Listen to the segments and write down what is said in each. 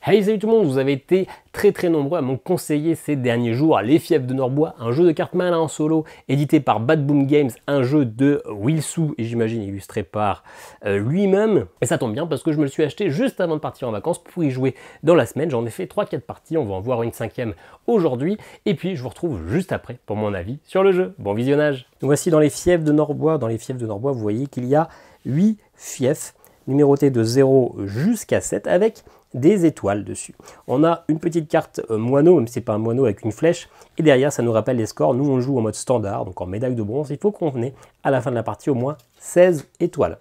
Hey, salut tout le monde, vous avez été très nombreux à m'en conseiller ces derniers jours Les Fiefs de Norbois, un jeu de cartes malin en solo, édité par Bad Boom Games, un jeu de Wilsou, et j'imagine illustré par lui-même. Et ça tombe bien parce que je me le suis acheté juste avant de partir en vacances pour y jouer dans la semaine. J'en ai fait 3-4 parties, on va en voir une 5e aujourd'hui, et puis je vous retrouve juste après pour mon avis sur le jeu. Bon visionnage. Donc voici dans Les Fiefs de Norbois. Dans Les Fiefs de Norbois, vous voyez qu'il y a 8 fiefs, numérotés de 0 jusqu'à 7, avec des étoiles dessus. On a une petite carte moineau, même si ce n'est pas un moineau avec une flèche, et derrière ça nous rappelle les scores. Nous on joue en mode standard, donc en médaille de bronze. Il faut qu'on ait à la fin de la partie au moins 16 étoiles.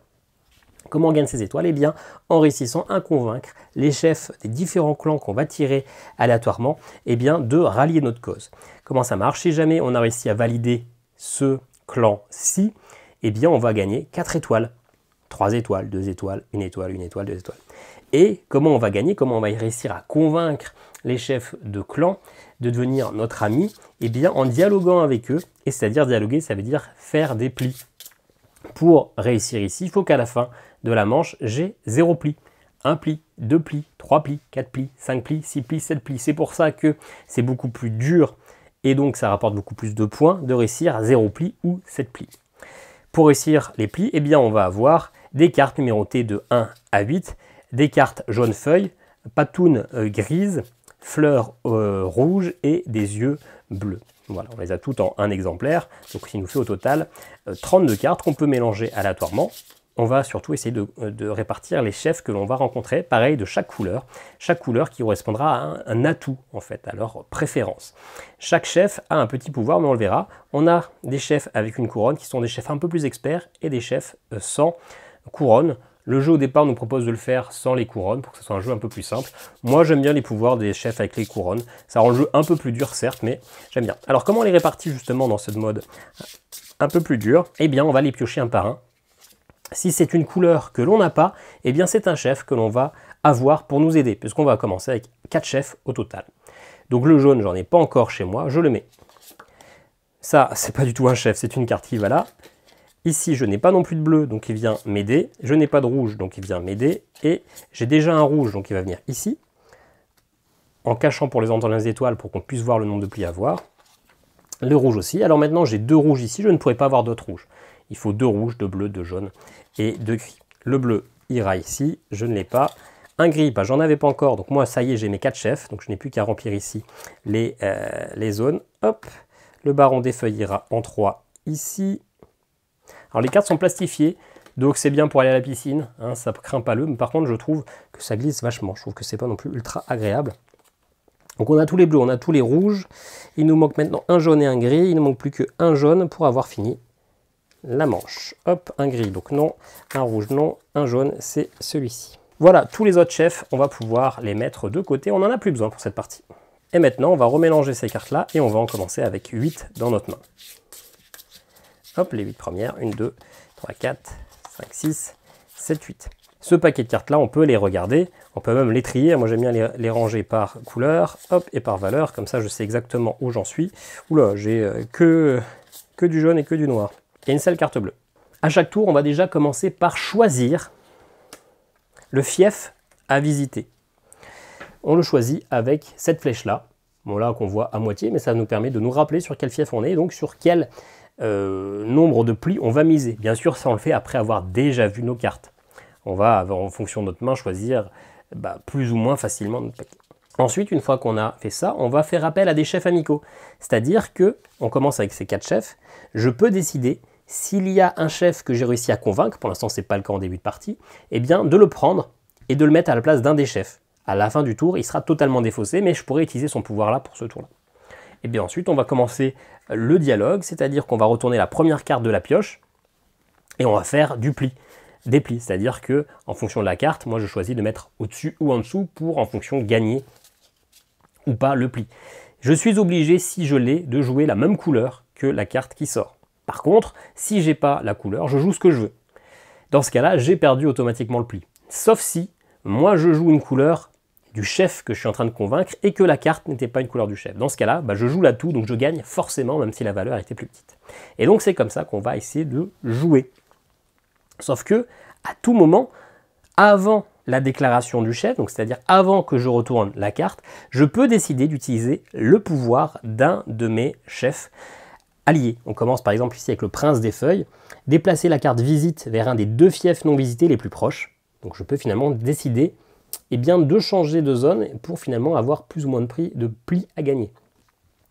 Comment on gagne ces étoiles? Eh bien en réussissant à convaincre les chefs des différents clans qu'on va tirer aléatoirement, eh bien de rallier notre cause. Comment ça marche? Si jamais on a réussi à valider ce clan-ci, eh bien on va gagner 4 étoiles. 3 étoiles, 2 étoiles, 1 étoile, 1 étoile, 2 étoiles. Et comment on va gagner, comment on va réussir à convaincre les chefs de clan de devenir notre ami? Eh bien en dialoguant avec eux, et c'est-à-dire dialoguer, ça veut dire faire des plis. Pour réussir ici, il faut qu'à la fin de la manche, j'ai 0 pli. 1 pli, 2 plis, 3 plis, 4 plis, 5 plis, 6 plis, 7 plis. C'est pour ça que c'est beaucoup plus dur et donc ça rapporte beaucoup plus de points de réussir à 0 plis ou 7 plis. Pour réussir les plis, eh bien on va avoir des cartes numérotées de 1 à 8, des cartes jaune feuille, patounes grises, fleurs rouges et des yeux bleus. Voilà, on les a toutes en un exemplaire, donc il nous fait au total 32 cartes qu'on peut mélanger aléatoirement. On va surtout essayer de répartir les chefs que l'on va rencontrer, pareil de chaque couleur qui correspondra à un atout en fait, à leur préférence. Chaque chef a un petit pouvoir, mais on le verra. On a des chefs avec une couronne qui sont des chefs un peu plus experts et des chefs sans couronne. Le jeu au départ nous propose de le faire sans les couronnes pour que ce soit un jeu un peu plus simple. Moi j'aime bien les pouvoirs des chefs avec les couronnes. Ça rend le jeu un peu plus dur certes, mais j'aime bien. Alors comment on les répartit justement dans ce mode un peu plus dur? Eh bien on va les piocher un par un. Si c'est une couleur que l'on n'a pas, eh bien c'est un chef que l'on va avoir pour nous aider, puisqu'on va commencer avec 4 chefs au total. Donc le jaune, j'en ai pas encore chez moi, je le mets. Ça, c'est pas du tout un chef, c'est une carte qui va là. Ici, je n'ai pas non plus de bleu, donc il vient m'aider. Je n'ai pas de rouge, donc il vient m'aider. Et j'ai déjà un rouge, donc il va venir ici. En cachant pour les entendre les étoiles, pour qu'on puisse voir le nombre de plis à voir. Le rouge aussi. Alors maintenant, j'ai 2 rouges ici, je ne pourrais pas avoir d'autres rouges. Il faut 2 rouges, 2 bleus, 2 jaunes et 2 gris. Le bleu ira ici, je ne l'ai pas. Un gris, bah, j'en avais pas encore, donc moi, ça y est, j'ai mes 4 chefs. Donc je n'ai plus qu'à remplir ici les zones. Hop, le baron des feuilles ira en 3 ici. Alors les cartes sont plastifiées, donc c'est bien pour aller à la piscine, hein, ça craint pas l'eau, mais par contre je trouve que ça glisse vachement, je trouve que c'est pas non plus ultra agréable. Donc on a tous les bleus, on a tous les rouges, il nous manque maintenant un jaune et un gris, il ne manque plus qu'un jaune pour avoir fini la manche. Hop, un gris, donc non, un rouge non, un jaune c'est celui-ci. Voilà, tous les autres chefs, on va pouvoir les mettre de côté, on n'en a plus besoin pour cette partie. Et maintenant on va remélanger ces cartes-là et on va en commencer avec 8 dans notre main. Hop, les 8 premières, 1, 2, 3, 4, 5, 6, 7, 8. Ce paquet de cartes-là, on peut les regarder, on peut même les trier. Moi, j'aime bien les ranger par couleur, hop, et par valeur. Comme ça, je sais exactement où j'en suis. Oula, j'ai que du jaune et que du noir. Et une seule carte bleue. À chaque tour, on va déjà commencer par choisir le fief à visiter. On le choisit avec cette flèche-là. Bon, là, qu'on voit à moitié, mais ça nous permet de nous rappeler sur quel fief on est, donc sur quel nombre de plis on va miser. Bien sûr, ça on le fait après avoir déjà vu nos cartes. On va, en fonction de notre main, choisir plus ou moins facilement notre paquet. Ensuite, une fois qu'on a fait ça, on va faire appel à des chefs amicaux. C'est-à-dire que on commence avec ces 4 chefs. Je peux décider, s'il y a un chef que j'ai réussi à convaincre, pour l'instant c'est pas le cas en début de partie, eh bien de le prendre et de le mettre à la place d'un des chefs. À la fin du tour, il sera totalement défaussé, mais je pourrais utiliser son pouvoir là pour ce tour-là. Et bien ensuite, on va commencer le dialogue, c'est-à-dire qu'on va retourner la première carte de la pioche et on va faire du pli, des plis. C'est-à-dire que en fonction de la carte, moi je choisis de mettre au-dessus ou en dessous pour en fonction gagner ou pas le pli. Je suis obligé, si je l'ai, de jouer la même couleur que la carte qui sort. Par contre, si j'ai pas la couleur, je joue ce que je veux. Dans ce cas-là, j'ai perdu automatiquement le pli. Sauf si moi je joue une couleur du chef que je suis en train de convaincre et que la carte n'était pas une couleur du chef. Dans ce cas-là, je joue l'atout, donc je gagne forcément, même si la valeur était plus petite. Et donc c'est comme ça qu'on va essayer de jouer. Sauf que, à tout moment, avant la déclaration du chef, donc c'est-à-dire avant que je retourne la carte, je peux décider d'utiliser le pouvoir d'un de mes chefs alliés. On commence par exemple ici avec le prince des feuilles, déplacer la carte visite vers un des 2 fiefs non visités les plus proches. Donc je peux finalement décider de changer de zone pour finalement avoir plus ou moins de plis à gagner.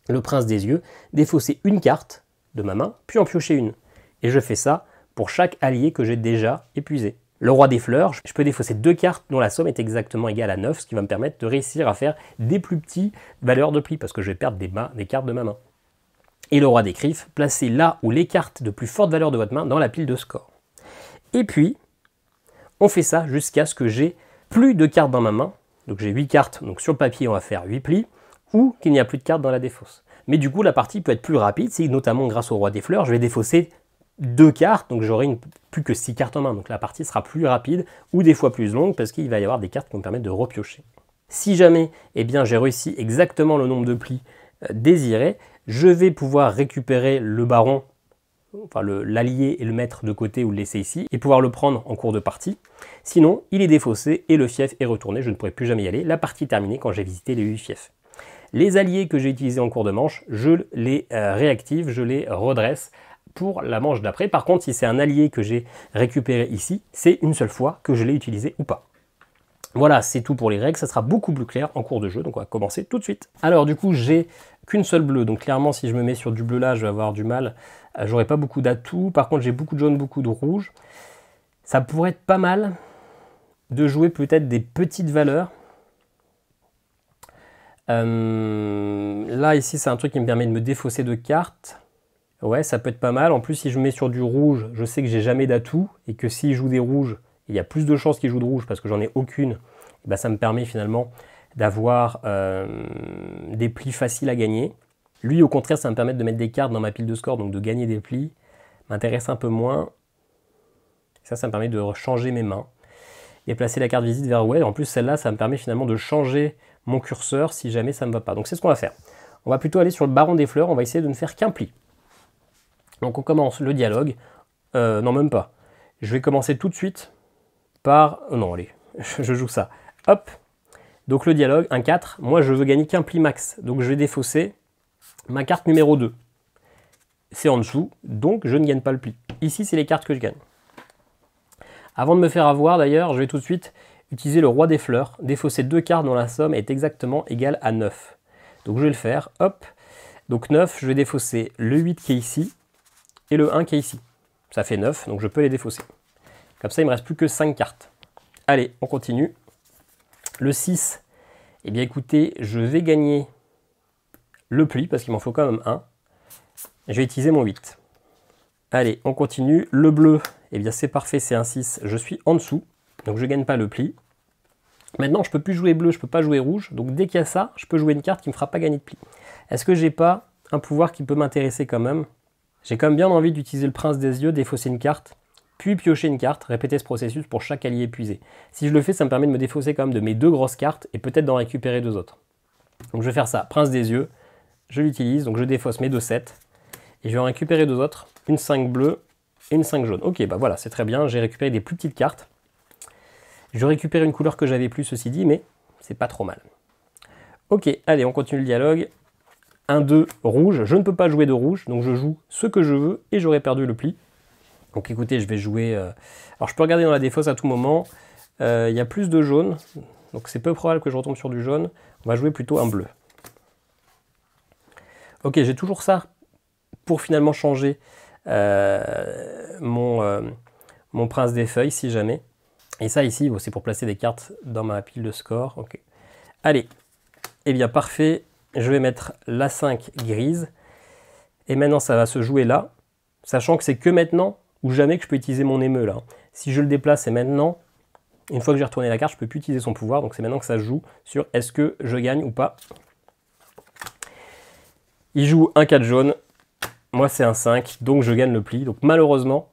Le prince des yeux, défausser une carte de ma main, puis en piocher une. Et je fais ça pour chaque allié que j'ai déjà épuisé. Le roi des fleurs, je peux défausser 2 cartes dont la somme est exactement égale à 9, ce qui va me permettre de réussir à faire des plus petites valeurs de pli, parce que je vais perdre des cartes de ma main. Et le roi des griffes, placez là où les cartes de plus forte valeur de votre main dans la pile de score. Et puis, on fait ça jusqu'à ce que j'ai plus de cartes dans ma main, donc j'ai 8 cartes, donc sur le papier on va faire 8 plis, ou qu'il n'y a plus de cartes dans la défausse. Mais du coup la partie peut être plus rapide, si notamment grâce au roi des fleurs, je vais défausser 2 cartes, donc j'aurai plus que 6 cartes en main, donc la partie sera plus rapide, ou des fois plus longue, parce qu'il va y avoir des cartes qui vont me permettre de repiocher. Si jamais j'ai réussi exactement le nombre de plis désiré, je vais pouvoir récupérer le baron, enfin l'allié et le mettre de côté ou le laisser ici, et pouvoir le prendre en cours de partie. Sinon, il est défaussé et le fief est retourné, je ne pourrai plus jamais y aller. La partie est terminée quand j'ai visité les 8 fiefs. Les alliés que j'ai utilisés en cours de manche, je les réactive, je les redresse pour la manche d'après. Par contre, si c'est un allié que j'ai récupéré ici, c'est une seule fois que je l'ai utilisé ou pas. Voilà, c'est tout pour les règles, ça sera beaucoup plus clair en cours de jeu, donc on va commencer tout de suite. Alors du coup, j'ai qu'une seule bleue, donc clairement si je me mets sur du bleu là, je vais avoir du mal, j'aurai pas beaucoup d'atouts. Par contre, j'ai beaucoup de jaune, beaucoup de rouge. Ça pourrait être pas mal de jouer peut-être des petites valeurs. Là, ici, c'est un truc qui me permet de me défausser de cartes. Ouais, ça peut être pas mal. En plus, si je me mets sur du rouge, je sais que j'ai jamais d'atouts et que s'il joue des rouges, il y a plus de chances qu'il joue de rouge parce que j'en ai aucune. Et ben, ça me permet finalement d'avoir des plis faciles à gagner. Lui, au contraire, ça me permet de mettre des cartes dans ma pile de score, donc de gagner des plis. M'intéresse un peu moins. Ça me permet de changer mes mains. Et placer la carte visite vers ouais. En plus, celle-là, ça me permet finalement de changer mon curseur si jamais ça ne me va pas. Donc c'est ce qu'on va faire. On va plutôt aller sur le baron des fleurs. On va essayer de ne faire qu'un pli. Donc on commence le dialogue. Non, même pas. Je vais commencer tout de suite par... non, allez, je joue ça. Hop. Donc le dialogue, un 4. Moi, je veux gagner qu'un pli max. Donc je vais défausser ma carte numéro 2. C'est en dessous, donc je ne gagne pas le pli. Ici, c'est les cartes que je gagne. Avant de me faire avoir, d'ailleurs, je vais tout de suite utiliser le roi des fleurs, défausser 2 cartes dont la somme est exactement égale à 9. Donc je vais le faire, hop. Donc 9, je vais défausser le 8 qui est ici, et le 1 qui est ici. Ça fait 9, donc je peux les défausser. Comme ça, il ne me reste plus que 5 cartes. Allez, on continue. Le 6, eh bien écoutez, je vais gagner le pli, parce qu'il m'en faut quand même 1. Je vais utiliser mon 8. Allez, on continue. Le bleu, eh bien c'est parfait, c'est un 6. Je suis en dessous, donc je ne gagne pas le pli. Maintenant, je ne peux plus jouer bleu, je ne peux pas jouer rouge. Donc dès qu'il y a ça, je peux jouer une carte qui ne me fera pas gagner de pli. Est-ce que j'ai pas un pouvoir qui peut m'intéresser quand même? J'ai quand même bien envie d'utiliser le prince des yeux, défausser une carte, puis piocher une carte, répéter ce processus pour chaque allié épuisé. Si je le fais, ça me permet de me défausser quand même de mes 2 grosses cartes et peut-être d'en récupérer 2 autres. Donc je vais faire ça, prince des yeux, je l'utilise, donc je défausse mes 2 7. Et je vais en récupérer 2 autres, une 5 bleue et une 5 jaune. Ok, bah voilà, c'est très bien, j'ai récupéré des plus petites cartes. Je récupère une couleur que j'avais plus, ceci dit, mais c'est pas trop mal. Ok, allez, on continue le dialogue. Un 2 rouge, je ne peux pas jouer de rouge, donc je joue ce que je veux et j'aurais perdu le pli. Donc écoutez, je vais jouer... Alors je peux regarder dans la défausse à tout moment, il y a plus de jaune, donc c'est peu probable que je retombe sur du jaune. On va jouer plutôt un bleu. Ok, j'ai toujours ça pour finalement changer mon prince des feuilles, si jamais. Et ça ici, c'est pour placer des cartes dans ma pile de score. Okay. Allez, eh bien parfait, je vais mettre la 5 grise. Et maintenant, ça va se jouer là, sachant que c'est que maintenant ou jamais que je peux utiliser mon émeu là. Si je le déplace, c'est maintenant. Une fois que j'ai retourné la carte, je ne peux plus utiliser son pouvoir. Donc c'est maintenant que ça se joue sur est-ce que je gagne ou pas. Il joue un 4 jaune. Moi, c'est un 5, donc je gagne le pli. Donc malheureusement,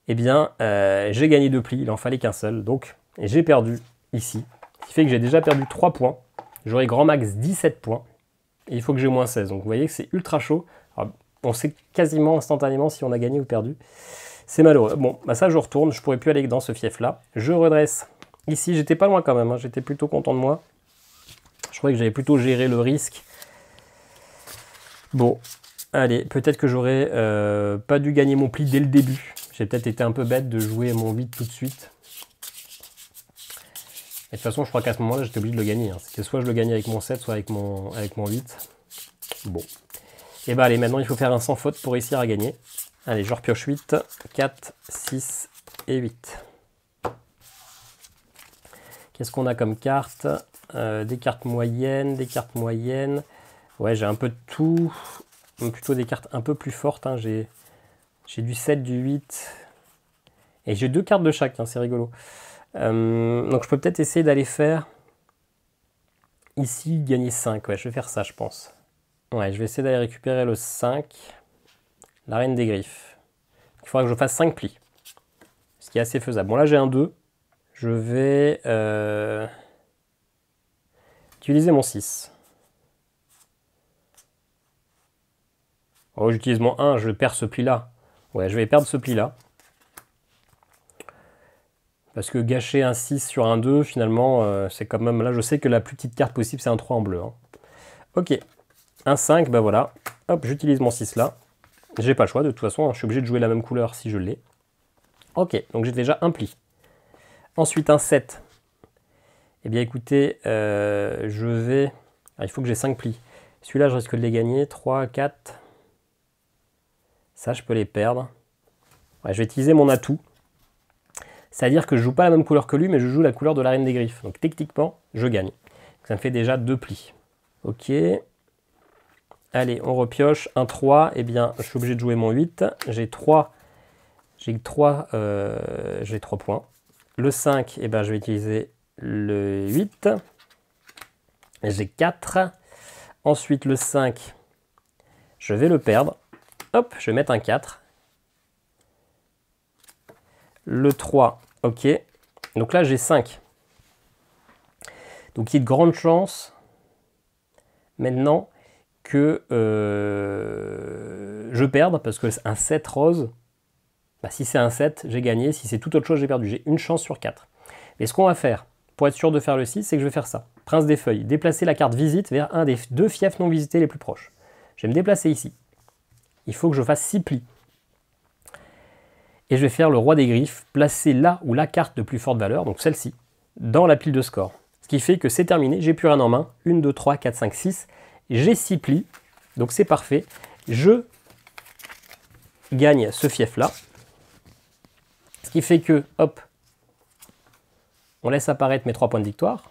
eh bien, j'ai gagné 2 plis. Il en fallait qu'un seul. Donc j'ai perdu ici. Ce qui fait que j'ai déjà perdu 3 points. J'aurai grand max 17 points. Et il faut que j'ai moins 16. Donc vous voyez que c'est ultra chaud. Alors, on sait quasiment instantanément si on a gagné ou perdu. C'est malheureux. Bon, bah ça je retourne. Je ne pourrai plus aller dans ce fief-là. Je redresse Ici, j'étais pas loin quand même, hein. J'étais plutôt content de moi. Je croyais que j'avais plutôt géré le risque. Bon, allez, peut-être que j'aurais pas dû gagner mon pli dès le début. J'ai peut-être été un peu bête de jouer mon 8 tout de suite. Et de toute façon, je crois qu'à ce moment-là, j'étais obligé de le gagner. Hein. C'était soit je le gagnais avec mon 7, soit avec mon 8. Bon. Et bah allez, maintenant, il faut faire un sans faute pour réussir à gagner. Allez, je repioche 8, 4, 6 et 8. Qu'est-ce qu'on a comme carte? Des cartes moyennes, des cartes moyennes. Ouais, j'ai un peu de tout. Plutôt des cartes un peu plus fortes. Hein. J'ai du 7, du 8. Et j'ai 2 cartes de chaque, hein, c'est rigolo. Donc je peux peut-être essayer d'aller faire ici, gagner 5. Ouais, je vais faire ça, je pense. Ouais, je vais essayer d'aller récupérer le 5. La reine des griffes. Il faudra que je fasse 5 plis. Ce qui est assez faisable. Bon, là j'ai un 2. Je vais utiliser mon 6. Oh, j'utilise mon 1, je perds ce pli-là. Ouais, je vais perdre ce pli-là. Parce que gâcher un 6 sur un 2, finalement, c'est quand même... Là, je sais que la plus petite carte possible, c'est un 3 en bleu. Hein. Ok. Un 5, bah voilà. Hop, j'utilise mon 6 là. J'ai pas le choix, de toute façon, hein, je suis obligé de jouer la même couleur si je l'ai. Ok, donc j'ai déjà un pli. Ensuite, un 7. Eh bien, écoutez, je vais... Ah, il faut que j'ai 5 plis. Celui-là, je risque de les gagner. 3, 4... Ça, je peux les perdre. Ouais, je vais utiliser mon atout. C'est-à-dire que je joue pas la même couleur que lui, mais je joue la couleur de la reine des griffes. Donc techniquement, je gagne. Ça me fait déjà 2 plis. Ok. Allez, on repioche. Un 3, eh bien, je suis obligé de jouer mon 8. J'ai 3 points. Le 5, eh ben, je vais utiliser le 8. J'ai 4. Ensuite, le 5, je vais le perdre. Hop, je vais mettre un 4. Le 3, ok. Donc là, j'ai 5. Donc il y a de grandes chances maintenant que je perde, parce que un 7 rose, bah, si c'est un 7, j'ai gagné. Si c'est toute autre chose, j'ai perdu. J'ai une chance sur 4. Mais ce qu'on va faire, pour être sûr de faire le 6, c'est que je vais faire ça. Prince des feuilles. Déplacer la carte visite vers un des 2 fiefs non visités les plus proches. Je vais me déplacer ici. Il faut que je fasse 6 plis. Et je vais faire le roi des griffes, placer là où la carte de plus forte valeur, donc celle-ci, dans la pile de score. Ce qui fait que c'est terminé, j'ai plus rien en main. 1, 2, 3, 4, 5, 6. J'ai 6 plis, donc c'est parfait. Je gagne ce fief-là. Ce qui fait que, hop, on laisse apparaître mes 3 points de victoire.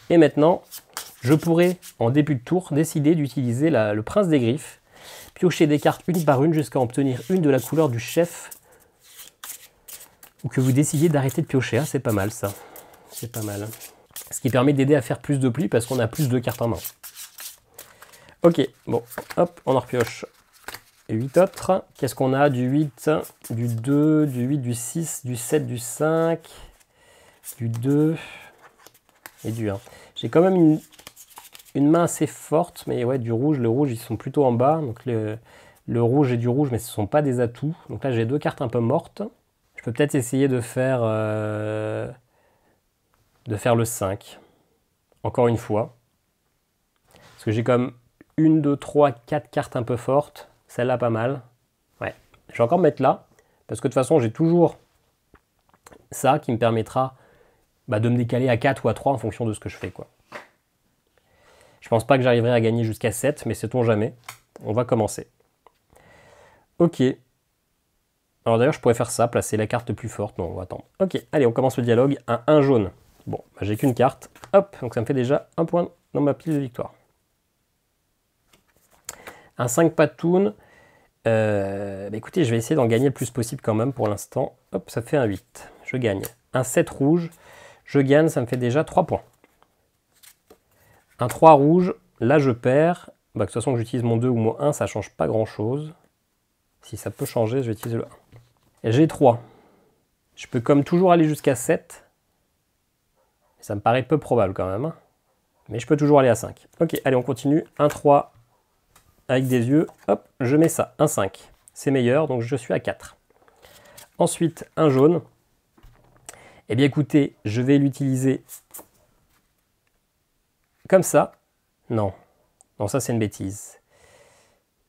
Et maintenant, je pourrais, en début de tour, décider d'utiliser le prince des griffes, piocher des cartes une par une jusqu'à obtenir une de la couleur du chef, ou que vous décidiez d'arrêter de piocher. Ah, c'est pas mal ça. C'est pas mal. Ce qui permet d'aider à faire plus de plis parce qu'on a plus de cartes en main. Ok, bon, hop, on en repioche 8 autres. Qu'est-ce qu'on a? Du 8, du 2, du 8, du 6, du 7, du 5, du 2 et du 1. J'ai quand même une main assez forte, mais ouais, du rouge. Le rouge, ils sont plutôt en bas. Donc le rouge et du rouge, mais ce ne sont pas des atouts. Donc là, j'ai 2 cartes un peu mortes. Je peux peut-être essayer de faire le 5. Encore une fois. Parce que j'ai comme 1, 2, 3, 4 cartes un peu fortes. Celle-là, pas mal. Ouais. Je vais encore me mettre là. Parce que de toute façon, j'ai toujours ça qui me permettra de me décaler à 4 ou à 3 en fonction de ce que je fais, quoi. Je pense pas que j'arriverai à gagner jusqu'à 7, mais sait-on jamais. On va commencer. Ok. Alors d'ailleurs, je pourrais faire ça, placer la carte plus forte. Non, on va attendre. Ok, allez, on commence le dialogue. Un 1 jaune. Bon, j'ai qu'une carte. Hop, donc ça me fait déjà un point dans ma pile de victoire. Un 5 patoun. Écoutez, je vais essayer d'en gagner le plus possible quand même pour l'instant. Hop, ça fait un 8. Je gagne. Un 7 rouge. Je gagne, ça me fait déjà 3 points. Un 3 rouge, là je perds. De toute façon, que j'utilise mon 2 ou mon 1, ça ne change pas grand-chose. Si ça peut changer, je vais utiliser le 1. Et j'ai 3. Je peux comme toujours aller jusqu'à 7. Ça me paraît peu probable quand même. Mais je peux toujours aller à 5. Ok, allez, on continue. Un 3 avec des yeux. Hop, je mets ça. Un 5. C'est meilleur, donc je suis à 4. Ensuite, un jaune. Eh bien écoutez, je vais l'utiliser comme ça. Non, non, ça c'est une bêtise.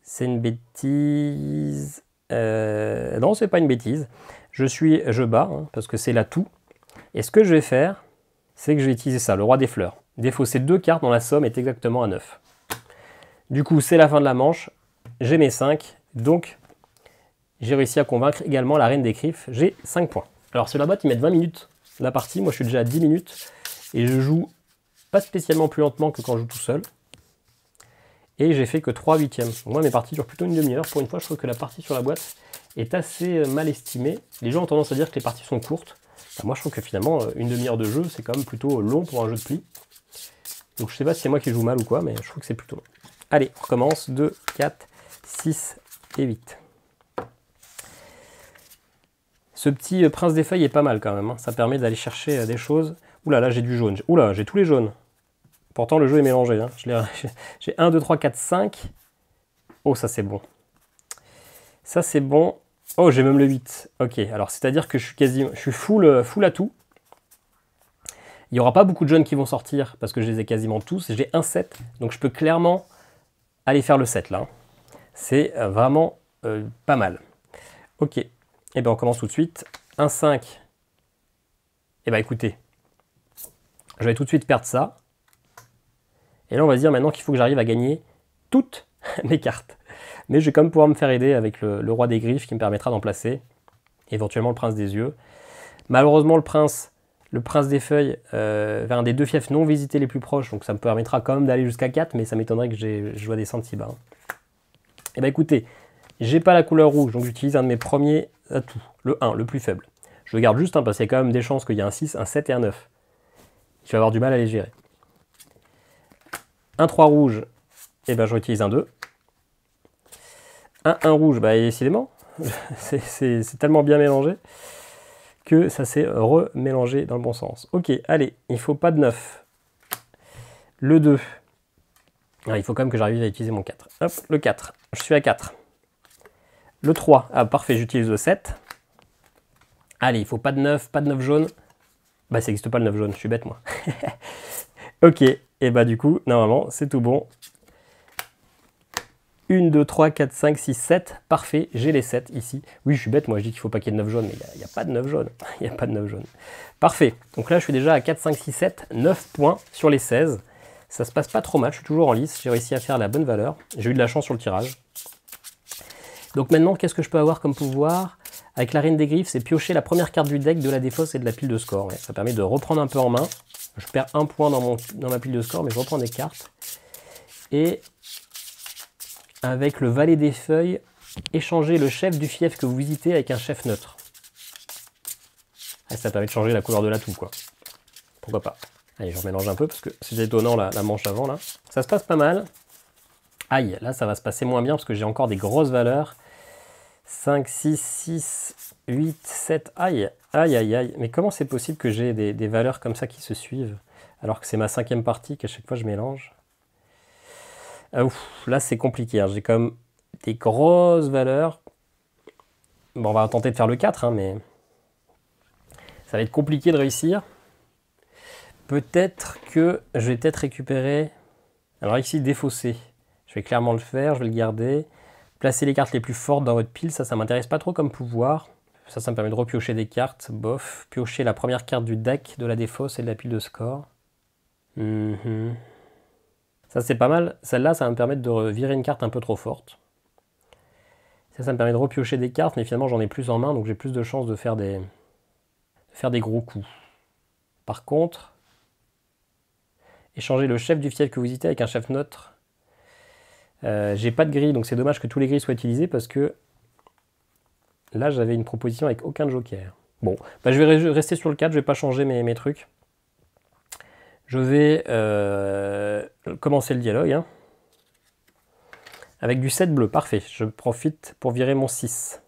C'est une bêtise. Non, c'est pas une bêtise. Je bats, hein, parce que c'est l'atout. Et ce que je vais faire, c'est que je vais utiliser ça, le roi des fleurs. Défausser 2 cartes dont la somme est exactement à 9. Du coup, c'est la fin de la manche. J'ai mes 5. Donc, j'ai réussi à convaincre également la reine des griffes. J'ai 5 points. Alors, sur la boîte, ils mettent 20 minutes la partie. Moi, je suis déjà à 10 minutes. Et je joue pas spécialement plus lentement que quand je joue tout seul. Et j'ai fait que 3/8. Moi, mes parties durent plutôt une demi-heure. Pour une fois, je trouve que la partie sur la boîte est assez mal estimée. Les gens ont tendance à dire que les parties sont courtes. Enfin, moi, je trouve que finalement, une demi-heure de jeu, c'est quand même plutôt long pour un jeu de pli. Donc, je sais pas si c'est moi qui joue mal ou quoi, mais je trouve que c'est plutôt long. Allez, on recommence. 2, 4, 6 et 8. Ce petit prince des feuilles est pas mal quand même. Hein. Ça permet d'aller chercher des choses. Oula, là, j'ai du jaune. Oula, j'ai tous les jaunes. Pourtant, le jeu est mélangé. Hein. J'ai 1, 2, 3, 4, 5. Oh, ça, c'est bon. Ça, c'est bon. Oh, j'ai même le 8. Ok, alors c'est-à-dire que je suis full atout. Il n'y aura pas beaucoup de jeunes qui vont sortir parce que je les ai quasiment tous. J'ai un 7, donc je peux clairement aller faire le 7 là. C'est vraiment pas mal. Ok, et bien on commence tout de suite. Un 5. Et bien écoutez, je vais tout de suite perdre ça. Et là on va se dire maintenant qu'il faut que j'arrive à gagner toutes mes cartes. Mais je vais quand même pouvoir me faire aider avec le roi des griffes qui me permettra d'en placer. Éventuellement le prince des yeux. Malheureusement le prince des feuilles vers un des 2 fiefs non visités les plus proches. Donc ça me permettra quand même d'aller jusqu'à 4. Mais ça m'étonnerait que je dois descendre si bas. Et bien écoutez, j'ai pas la couleur rouge. Donc j'utilise un de mes premiers atouts. Le 1, le plus faible. Je le garde juste parce qu'il y a quand même des chances qu'il y ait un 6, un 7 et un 9. Je vais avoir du mal à les gérer. Un 3 rouge. Et bien je réutilise un 2. Un 1 rouge, bah décidément, c'est tellement bien mélangé que ça s'est remélangé dans le bon sens. Ok, allez, il faut pas de 9. Le 2. Ah, il faut quand même que j'arrive à utiliser mon 4. Hop, le 4. Je suis à 4. Le 3. Ah, parfait, j'utilise le 7. Allez, il faut pas de 9 jaune. Bah, ça n'existe pas le 9 jaune, je suis bête, moi. Ok, et bah du coup, normalement, c'est tout bon. 1, 2, 3, 4, 5, 6, 7. Parfait, j'ai les 7 ici. Oui, je suis bête, moi je dis qu'il ne faut pas qu'il y ait de 9 jaunes, mais il n'y a pas de 9 jaunes. Il n'y a pas de 9 jaunes. Parfait. Donc là, je suis déjà à 4, 5, 6, 7, 9 points sur les 16. Ça se passe pas trop mal, je suis toujours en lice. J'ai réussi à faire la bonne valeur. J'ai eu de la chance sur le tirage. Donc maintenant, qu'est-ce que je peux avoir comme pouvoir? Avec la reine des griffes, c'est piocher la première carte du deck de la défausse et de la pile de score. Ouais, ça permet de reprendre un peu en main. Je perds 1 point dans ma pile de score, mais je reprends des cartes. Et avec le valet des feuilles, échanger le chef du fief que vous visitez avec un chef neutre. Ah, ça permet de changer la couleur de l'atout, quoi. Pourquoi pas. Allez, je remélange un peu parce que c'est étonnant la manche avant, là. Ça se passe pas mal. Aïe, là, ça va se passer moins bien parce que j'ai encore des grosses valeurs. 5, 6, 6, 8, 7. Aïe, aïe, aïe, aïe. Mais comment c'est possible que j'ai des valeurs comme ça qui se suivent alors que c'est ma 5e partie qu'à chaque fois je mélange? Ah, ouf, là c'est compliqué, hein. J'ai quand même des grosses valeurs. Bon, on va tenter de faire le 4, hein, mais ça va être compliqué de réussir. Peut-être que je vais peut-être récupérer... Alors ici, défausser. Je vais clairement le faire, je vais le garder. Placer les cartes les plus fortes dans votre pile, ça m'intéresse pas trop comme pouvoir. Ça me permet de repiocher des cartes, bof. Piocher la première carte du deck de la défausse et de la pile de score. Ça c'est pas mal, celle-là ça va me permettre de virer une carte un peu trop forte. Ça me permet de repiocher des cartes, mais finalement j'en ai plus en main, donc j'ai plus de chances de faire des gros coups. Par contre, échanger le chef du fief que vous visitez avec un chef neutre. J'ai pas de grille, donc c'est dommage que tous les grilles soient utilisés parce que là j'avais une proposition avec aucun joker. Bon, bah, je vais rester sur le 4, je vais pas changer mes trucs. Je vais commencer le dialogue. Hein. Avec du 7 bleu, parfait. Je profite pour virer mon 6.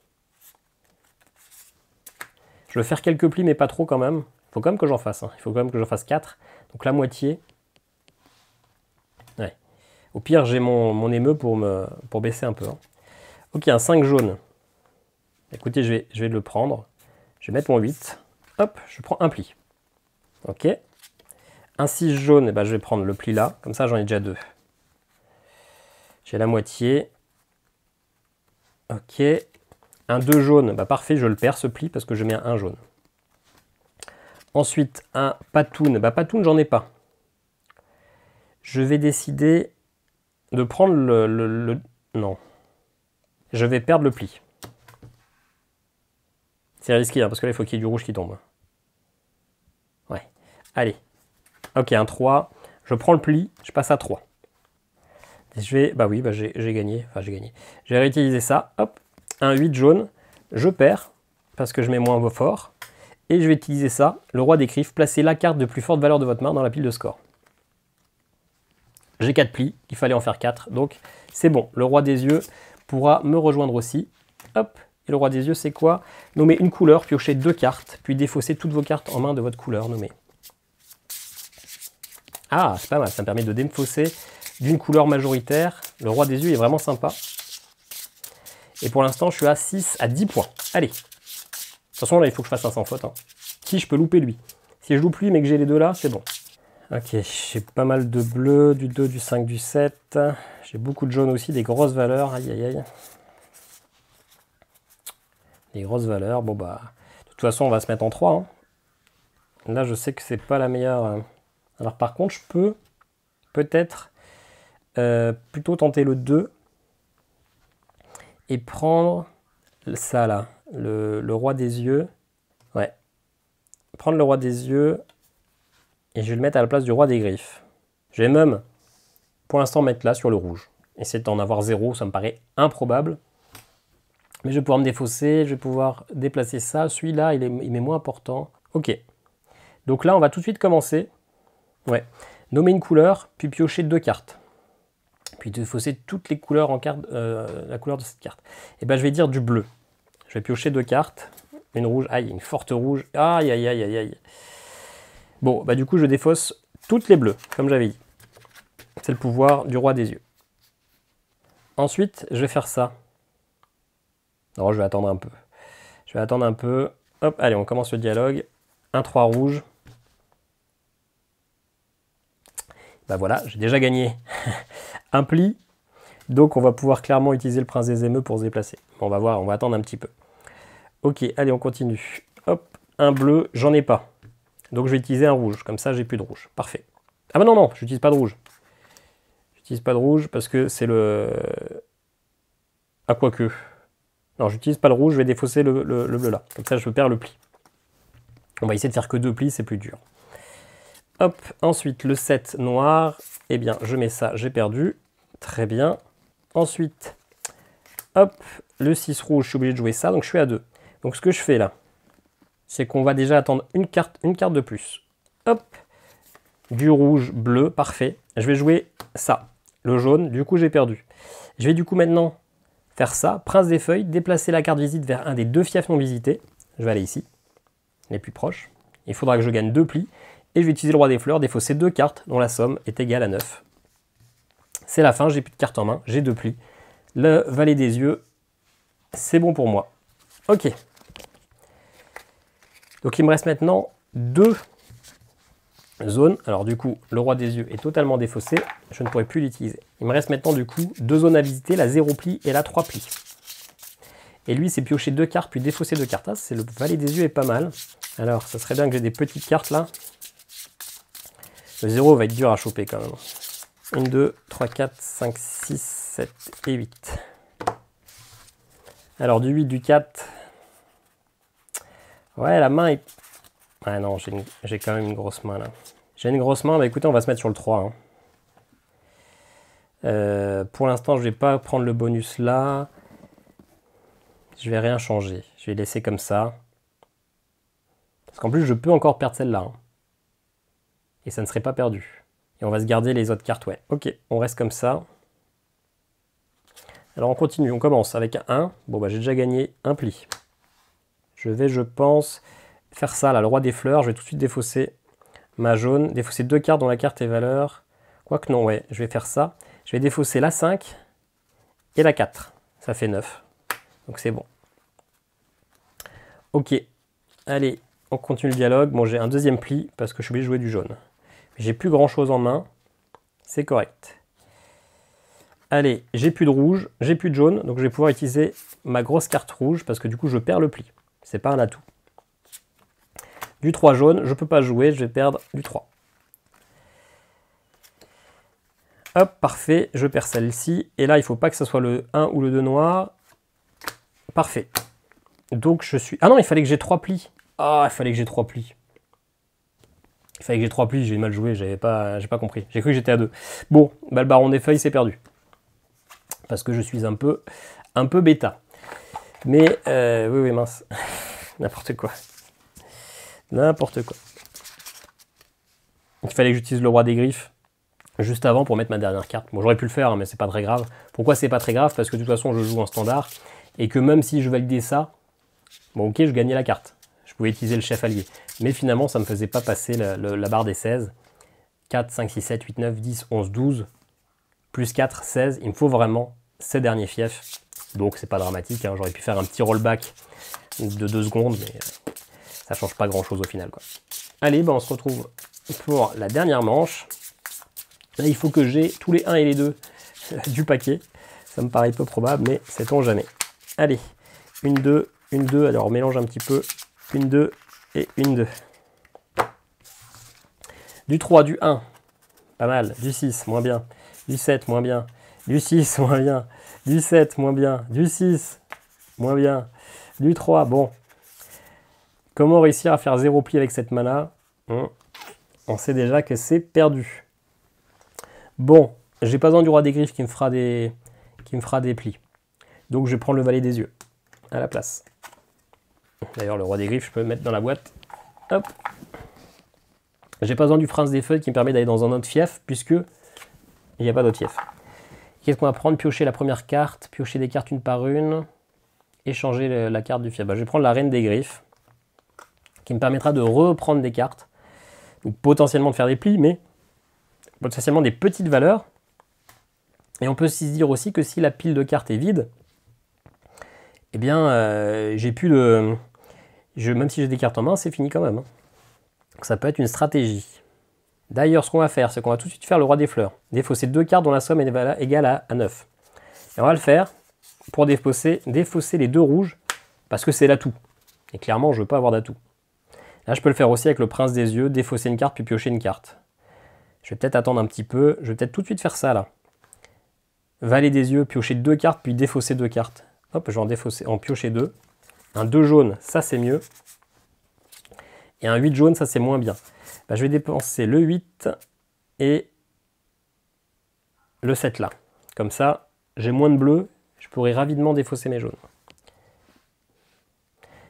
Je vais faire quelques plis, mais pas trop quand même. Il faut quand même que j'en fasse. Hein. Il faut quand même que j'en fasse 4. Donc la moitié. Ouais. Au pire, j'ai mon émeu pour baisser un peu. Hein. Ok, un 5 jaune. Écoutez, je vais le prendre. Je vais mettre mon 8. hop, je prends un pli. Ok. Un 6 jaune, eh ben, je vais prendre le pli là. Comme ça, j'en ai déjà 2. J'ai la moitié. Ok. Un 2 jaune, bah parfait, je le perds ce pli parce que je mets un 1 jaune. Ensuite, un patoun. Bah patoun, j'en ai pas. Je vais décider de prendre Non. Je vais perdre le pli. C'est risqué, hein, parce que là, il faut qu'il y ait du rouge qui tombe. Ouais. Allez. Ok, un 3. Je prends le pli, je passe à 3. Je vais... Bah oui, bah j'ai gagné. Enfin, j'ai gagné. Je vais réutiliser ça. Hop. Un 8 jaune. Je perds, parce que je mets moins fort. Et je vais utiliser ça. Le roi des griffes. Placez la carte de plus forte valeur de votre main dans la pile de score. J'ai 4 plis. Il fallait en faire 4. Donc, c'est bon. Le roi des yeux pourra me rejoindre aussi. Hop. Et le roi des yeux, c'est quoi? Nommer une couleur, piocher 2 cartes, puis défausser toutes vos cartes en main de votre couleur nommée. Ah, c'est pas mal, ça me permet de défausser d'une couleur majoritaire. Le roi des yeux est vraiment sympa. Et pour l'instant, je suis à 6 à 10 points. Allez. De toute façon, là, il faut que je fasse un sans faute. Hein. Si je peux louper lui. Si je loupe lui, mais que j'ai les deux là, c'est bon. Ok, j'ai pas mal de bleu, du 2, du 5, du 7. J'ai beaucoup de jaune aussi, des grosses valeurs. Aïe, aïe, aïe. Des grosses valeurs. Bon, bah, de toute façon, on va se mettre en 3. Hein. Là, je sais que c'est pas la meilleure. Alors, par contre, je peux peut-être plutôt tenter le 2 et prendre ça là, le roi des yeux. Ouais. Prendre le roi des yeux et je vais le mettre à la place du roi des griffes. Je vais même, pour l'instant, mettre là sur le rouge. Essayer d'en avoir 0, ça me paraît improbable. Mais je vais pouvoir me défausser, je vais pouvoir déplacer ça. Celui-là, il m'est moins important. Ok. Donc là, on va tout de suite commencer. Ouais. Nommer une couleur, puis piocher 2 cartes. Puis défausser toutes les couleurs en carte, la couleur de cette carte. Et ben, je vais dire du bleu. Je vais piocher 2 cartes. Une rouge. Aïe, une forte rouge. Aïe, aïe, aïe, aïe, aïe. Bon, bah du coup, je défausse toutes les bleues, comme j'avais dit. C'est le pouvoir du roi des yeux. Ensuite, je vais faire ça. Non, je vais attendre un peu. Je vais attendre un peu. Hop, allez, on commence le dialogue. Un 3 rouge. Bah voilà, j'ai déjà gagné un pli. Donc, on va pouvoir clairement utiliser le prince des émeux pour se déplacer. On va voir, on va attendre un petit peu. Ok, allez, on continue. Hop, un bleu, j'en ai pas. Donc, je vais utiliser un rouge. Comme ça, j'ai plus de rouge. Parfait. Ah bah non, non, je n'utilise pas de rouge. J'utilise pas de rouge parce que c'est le... Ah, quoique. Non, j'utilise pas le rouge, je vais défausser le bleu là. Comme ça, je perds le pli. On va essayer de faire que 2 plis, c'est plus dur. Hop, ensuite, le 7 noir. Eh bien, je mets ça, j'ai perdu. Très bien. Ensuite, hop, le 6 rouge, je suis obligé de jouer ça, donc je suis à 2. Donc, ce que je fais là, c'est qu'on va déjà attendre une carte de plus. Hop, du rouge, bleu, parfait. Je vais jouer ça, le jaune, du coup, j'ai perdu. Je vais du coup maintenant faire ça, prince des feuilles, déplacer la carte visite vers un des 2 fiefs non visités. Je vais aller ici, les plus proches. Il faudra que je gagne 2 plis. Et je vais utiliser le roi des fleurs, défausser 2 cartes dont la somme est égale à 9. C'est la fin, j'ai plus de cartes en main, j'ai 2 plis. Le valet des yeux, c'est bon pour moi. Ok. Donc il me reste maintenant 2 zones. Alors du coup, le roi des yeux est totalement défaussé, je ne pourrai plus l'utiliser. Il me reste maintenant du coup 2 zones à visiter, la 0 pli et la 3 plis. Et lui, c'est piocher 2 cartes, puis défausser 2 cartes. Ah, c'est le valet des yeux est pas mal. Alors, ça serait bien que j'ai des petites cartes là. Le 0 va être dur à choper quand même. 1, 2, 3, 4, 5, 6, 7 et 8. Alors du 8, du 4. Ouais, la main est... Ah non, j'ai quand même une grosse main là. J'ai une grosse main, bah écoutez, on va se mettre sur le 3. Hein. Pour l'instant, je vais pas prendre le bonus là. Je vais rien changer. Je vais laisser comme ça. Parce qu'en plus, je peux encore perdre celle-là. Hein. Et ça ne serait pas perdu. Et on va se garder les autres cartes, ouais. Ok, on reste comme ça. Alors on continue, on commence avec un 1. Bon bah j'ai déjà gagné un pli. Je vais, je pense, faire ça là, le roi des fleurs. Je vais tout de suite défausser ma jaune. Défausser 2 cartes dont la carte est valeur. Quoique non, ouais, je vais faire ça. Je vais défausser la 5 et la 4. Ça fait 9. Donc c'est bon. Ok, allez, On continue le dialogue. Bon, j'ai un deuxième pli parce que je suis obligé de jouer du jaune. J'ai plus grand chose en main. C'est correct. Allez, j'ai plus de rouge, j'ai plus de jaune, donc je vais pouvoir utiliser ma grosse carte rouge parce que du coup je perds le pli. C'est pas un atout. Du 3 jaune, je peux pas jouer, je vais perdre du 3. Hop, parfait, je perds celle-ci. Et là, il faut pas que ce soit le 1 ou le 2 noir. Parfait. Donc je suis... Ah non, il fallait que j'ai 3 plis. Ah, il fallait que j'ai 3 plis. Il fallait que j'ai 3 plis, j'ai mal joué, j'ai pas compris. J'ai cru que j'étais à 2. Bon, bah, le baron des feuilles, c'est perdu. Parce que je suis un peu bêta. Mais, oui, mince. N'importe quoi. N'importe quoi. Il fallait que j'utilise le roi des griffes juste avant pour mettre ma dernière carte. Bon, j'aurais pu le faire, hein, mais c'est pas très grave. Pourquoi c'est pas très grave? Parce que de toute façon, je joue en standard. Et que même si je validais ça, bon, ok, je gagnais la carte. Je pouvais utiliser le chef allié. Mais finalement, ça ne me faisait pas passer la barre des 16. 4, 5, 6, 7, 8, 9, 10, 11, 12. Plus 4, 16. Il me faut vraiment ces derniers fiefs. Donc, c'est pas dramatique. Hein. J'aurais pu faire un petit rollback de 2 secondes, mais ça change pas grand-chose au final, quoi. Allez, ben, on se retrouve pour la dernière manche. Là, il faut que j'ai tous les 1 et les 2 du paquet. Ça me paraît peu probable, mais sait-on jamais. Allez, une 2, une 2. Alors, on mélange un petit peu. Une 2 et une 2. Du 3, du 1. Pas mal. Du 6, moins bien. Du 7, moins bien. Du 6, moins bien. Du 7, moins bien. Du 6, moins bien. Du 3, bon. Comment réussir à faire 0 pli avec cette mana? On sait déjà que c'est perdu. Bon, j'ai pas besoin du roi des griffes qui me fera des plis. Donc je vais prendre le valet des yeux à la place. D'ailleurs, le roi des griffes, je peux le mettre dans la boîte. Hop. J'ai pas besoin du prince des feuilles qui me permet d'aller dans un autre fief, puisque il n'y a pas d'autre fief. Qu'est-ce qu'on va prendre? Piocher la première carte, piocher des cartes une par une, échanger la carte du fief. Bah, je vais prendre la reine des griffes, qui me permettra de reprendre des cartes, ou potentiellement de faire des plis, mais potentiellement des petites valeurs. Et on peut se dire aussi que si la pile de cartes est vide, eh bien, j'ai plus de... même si j'ai des cartes en main, c'est fini quand même. Hein. Donc ça peut être une stratégie. D'ailleurs, ce qu'on va faire, c'est qu'on va tout de suite faire le roi des fleurs. Défausser 2 cartes dont la somme est égale à 9. Et on va le faire pour défausser les 2 rouges, parce que c'est l'atout. Et clairement, je ne veux pas avoir d'atout. Là, je peux le faire aussi avec le prince des yeux, défausser une carte puis piocher une carte. Je vais peut-être attendre un petit peu. Je vais peut-être tout de suite faire ça, là. Valet des yeux, piocher 2 cartes, puis défausser 2 cartes. Hop, je vais en piocher 2. Un 2 jaune, ça c'est mieux. Et un 8 jaune, ça c'est moins bien. Bah, je vais dépenser le 8 et le 7 là. Comme ça, j'ai moins de bleu, je pourrai rapidement défausser mes jaunes.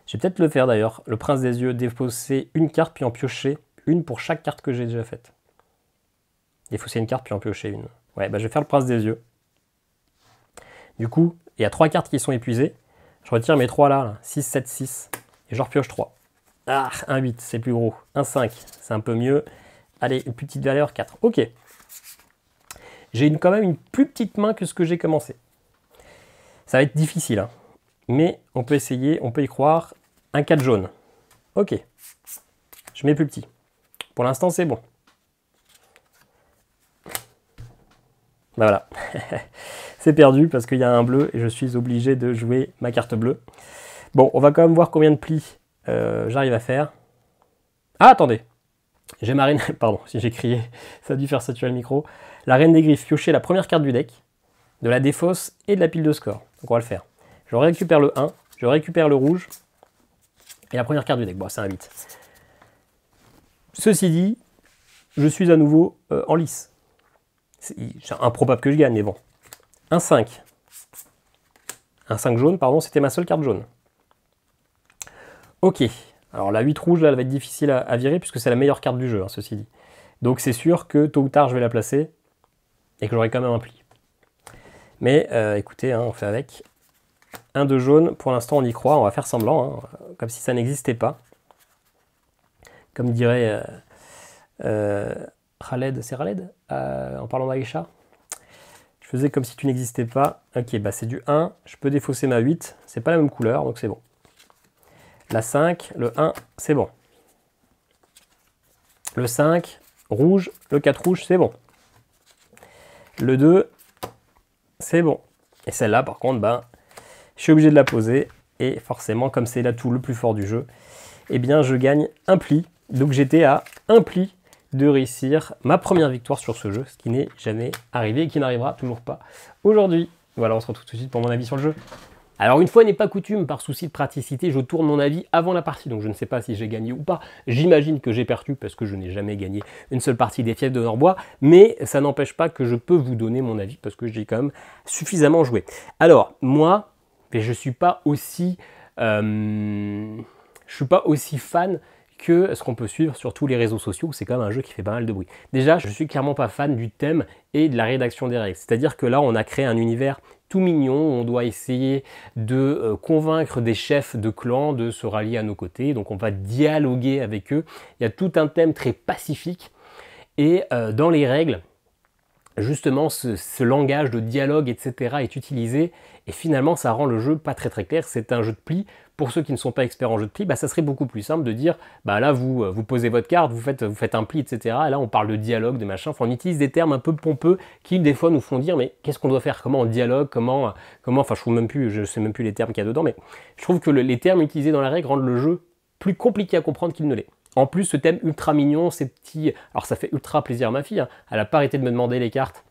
Je vais peut-être le faire d'ailleurs, le prince des yeux, défausser une carte puis en piocher une pour chaque carte que j'ai déjà faite. Défausser une carte puis en piocher une. Ouais, bah, je vais faire le prince des yeux. Du coup, il y a 3 cartes qui sont épuisées. Je retire mes 3 là, 6, 7, 6. Et je repioche 3. Ah, un 8, c'est plus gros. Un 5, c'est un peu mieux. Allez, une petite valeur, 4. Ok. J'ai quand même une plus petite main que ce que j'ai commencé. Ça va être difficile, hein. Mais on peut essayer, on peut y croire. Un 4 jaune. Ok. Je mets plus petit. Pour l'instant, c'est bon. Bah voilà. C'est perdu parce qu'il y a un bleu et je suis obligé de jouer ma carte bleue. Bon, on va quand même voir combien de plis j'arrive à faire. Ah, attendez. J'ai ma reine... Pardon, si j'ai crié, ça a dû faire saturer le micro. La reine des griffes, piocher la première carte du deck, de la défausse et de la pile de score. Donc on va le faire. Je récupère le 1, je récupère le rouge et la première carte du deck. Bon, c'est un 8. Ceci dit, je suis à nouveau en lice. C'est improbable que je gagne, mais bon. Un 5. Un 5 jaune, pardon, c'était ma seule carte jaune. Ok. Alors la 8 rouge, là, elle va être difficile à virer, puisque c'est la meilleure carte du jeu, hein, ceci dit. Donc c'est sûr que tôt ou tard, je vais la placer, et que j'aurai quand même un pli. Mais écoutez, hein, on fait avec. Un de jaune, pour l'instant on y croit, on va faire semblant, hein, comme si ça n'existait pas. Comme dirait Khaled, c'est Khaled en parlant d'Aïcha. Je faisais comme si tu n'existais pas. Ok, bah c'est du 1, je peux défausser ma 8, c'est pas la même couleur, donc c'est bon. La 5, le 1, c'est bon. Le 5, rouge. Le 4 rouge, c'est bon. Le 2, c'est bon. Et celle-là, par contre, ben, je suis obligé de la poser. Et forcément, comme c'est l'atout le plus fort du jeu, eh bien, je gagne un pli. Donc, j'étais à un pli de réussir ma première victoire sur ce jeu, ce qui n'est jamais arrivé et qui n'arrivera toujours pas aujourd'hui. Voilà, on se retrouve tout de suite pour mon avis sur le jeu. Alors une fois n'est pas coutume, par souci de praticité, je tourne mon avis avant la partie, donc je ne sais pas si j'ai gagné ou pas. J'imagine que j'ai perdu parce que je n'ai jamais gagné une seule partie des Fiefs de Norbois, mais ça n'empêche pas que je peux vous donner mon avis parce que j'ai quand même suffisamment joué. Alors moi, je suis pas aussi fan que ce qu'on peut suivre sur tous les réseaux sociaux, c'est quand même un jeu qui fait pas mal de bruit. Déjà, je suis clairement pas fan du thème et de la rédaction des règles. C'est-à-dire que là, on a créé un univers tout mignon, on doit essayer de convaincre des chefs de clan de se rallier à nos côtés, donc on va dialoguer avec eux. Il y a tout un thème très pacifique, et dans les règles, justement, ce langage de dialogue, etc. est utilisé, et finalement, ça rend le jeu pas très clair. C'est un jeu de pli. Pour ceux qui ne sont pas experts en jeu de pli, bah, ça serait beaucoup plus simple de dire, bah là, vous posez votre carte, vous faites un pli, etc. Et là, on parle de dialogue, de machin. Enfin, on utilise des termes un peu pompeux qui, des fois, nous font dire, mais qu'est-ce qu'on doit faire? Comment on dialogue? Comment, enfin, je sais même plus les termes qu'il y a dedans, mais je trouve que les termes utilisés dans la règle rendent le jeu plus compliqué à comprendre qu'il ne l'est. En plus, ce thème ultra mignon, ces petits... Alors, ça fait ultra plaisir à ma fille, hein. Elle a pas arrêté de me demander les cartes,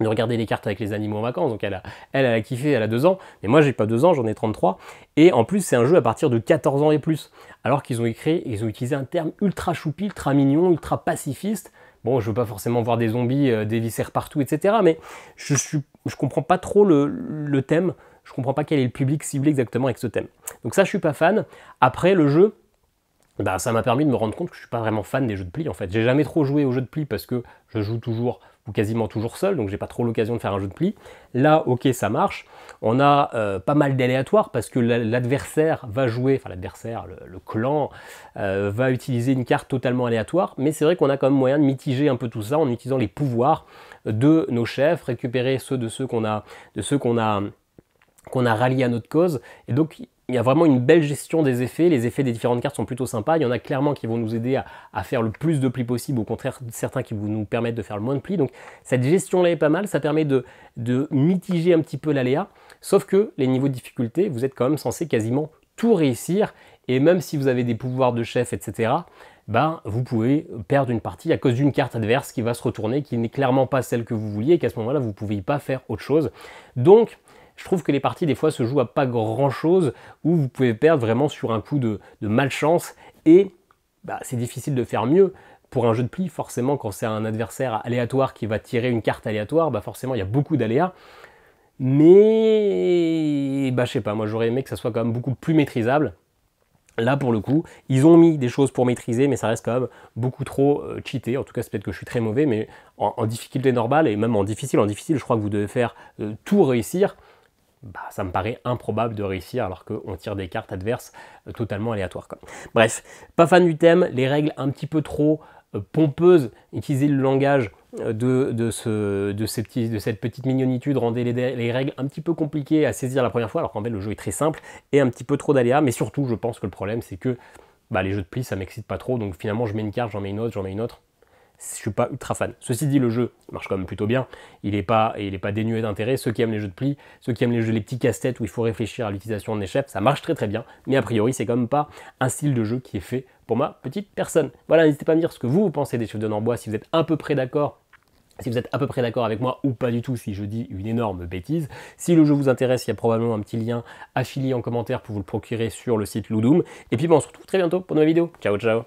de regarder les cartes avec les animaux en vacances, donc elle a kiffé, elle a 2 ans, mais moi j'ai pas 2 ans, j'en ai 33, et en plus c'est un jeu à partir de 14 ans et plus, alors qu'ils ont utilisé un terme ultra choupi, ultra mignon, ultra pacifiste. Bon, je veux pas forcément voir des zombies, des viscères partout, etc., mais je comprends pas trop le thème, je comprends pas quel est le public ciblé exactement avec ce thème. Donc ça, je suis pas fan. Après, le jeu, bah, ça m'a permis de me rendre compte que je suis pas vraiment fan des jeux de pli en fait. J'ai jamais trop joué aux jeux de pli parce que je joue toujours ou quasiment toujours seul, donc j'ai pas trop l'occasion de faire un jeu de pli. Là, ok, ça marche. On a pas mal d'aléatoires parce que l'adversaire va jouer, enfin l'adversaire, le clan, va utiliser une carte totalement aléatoire, mais c'est vrai qu'on a quand même moyen de mitiger un peu tout ça en utilisant les pouvoirs de nos chefs, récupérer ceux qu'on a ralliés à notre cause, et donc il y a vraiment une belle gestion des effets. Les effets des différentes cartes sont plutôt sympas. Il y en a clairement qui vont nous aider à faire le plus de plis possible. Au contraire, certains qui vont nous permettre de faire le moins de plis. Donc cette gestion-là est pas mal. Ça permet de mitiger un petit peu l'aléa. Sauf que les niveaux de difficulté, vous êtes quand même censé quasiment tout réussir. Et même si vous avez des pouvoirs de chef, etc., ben, vous pouvez perdre une partie à cause d'une carte adverse qui va se retourner, qui n'est clairement pas celle que vous vouliez, et qu'à ce moment-là, vous ne pouvez pas faire autre chose. Donc, je trouve que les parties des fois se jouent à pas grand chose, où vous pouvez perdre vraiment sur un coup de malchance, et bah, c'est difficile de faire mieux. Pour un jeu de pli, forcément, quand c'est un adversaire aléatoire qui va tirer une carte aléatoire, bah forcément il y a beaucoup d'aléas. Mais bah, je sais pas, moi j'aurais aimé que ça soit quand même beaucoup plus maîtrisable. Là, pour le coup, ils ont mis des choses pour maîtriser, mais ça reste quand même beaucoup trop cheaté. En tout cas, c'est peut-être que je suis très mauvais, mais en difficulté normale, et même en difficile, je crois que vous devez faire tout réussir. Bah, ça me paraît improbable de réussir alors qu'on tire des cartes adverses totalement aléatoires, quoi. Bref, pas fan du thème, les règles un petit peu trop pompeuses, utiliser le langage de cette petite mignonitude rendait les règles un petit peu compliquées à saisir la première fois, alors qu'en fait le jeu est très simple et un petit peu trop d'aléas, mais surtout je pense que le problème c'est que bah, les jeux de pli ça m'excite pas trop, donc finalement je mets une carte, j'en mets une autre, je suis pas ultra fan. Ceci dit, le jeu marche quand même plutôt bien. Il n'est pas dénué d'intérêt. Ceux qui aiment les jeux de pli, ceux qui aiment les petits casse-têtes où il faut réfléchir à l'utilisation des chefs, ça marche très bien. Mais a priori, c'est quand même pas un style de jeu qui est fait pour ma petite personne. Voilà, n'hésitez pas à me dire ce que vous pensez des Fiefs de Norbois, si vous êtes à peu près d'accord. Si vous êtes à peu près d'accord avec moi ou pas du tout, si je dis une énorme bêtise. Si le jeu vous intéresse, il y a probablement un petit lien affilié en commentaire pour vous le procurer sur le site Ludum. Et puis on se retrouve très bientôt pour une nouvelle vidéo. Ciao, ciao.